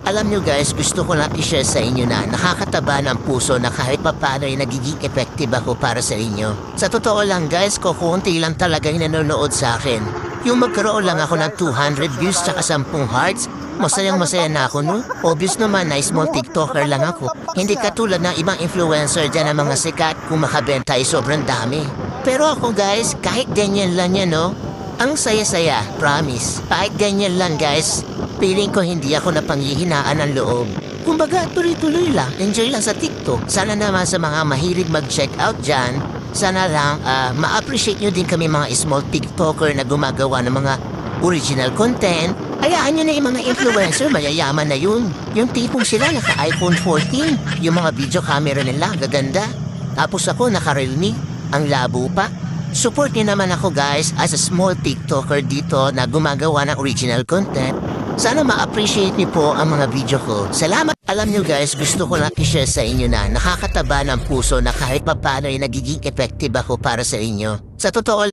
Alam nyo guys, gusto ko lang i-share sa inyo na nakakataba ng puso na kahit papaano ay nagiging effective ako para sa inyo. Sa totoo lang guys, kukunti lang talaga yung nanonood sa akin. Yung magkaroon lang ako ng 200 views tsaka 10 hearts, masayang masaya na ako no? Obvious naman na small TikToker lang ako. Hindi katulad ng ibang influencer dyan ng mga sikat kung makabenta ay sobrang dami. Pero ako guys, kahit ganyan lang yan no? Ang saya-saya, promise. Kahit ganyan lang guys, feeling ko hindi ako napanghihinaan ng loob. Kumbaga, tuloy-tuloy lang. Enjoy lang sa TikTok. Sana naman sa mga mahilig mag-check out dyan, sana lang ma-appreciate nyo din kami mga small TikToker na gumagawa ng mga original content. Hayaan nyo na yung mga influencer, mayayaman na yun. Yung tipong sila naka-iPhone 14, yung mga video camera nila, gaganda. Tapos ako naka-Realme, ang labo pa. Support niyo naman ako guys as a small TikToker dito na gumagawa ng original content. Sana ma-appreciate niyo po ang mga video ko. Salamat! Alam niyo guys, gusto ko lang i-share sa inyo na nakakataba ng puso na kahit papaano ay nagiging effective ako para sa inyo. Sa totoo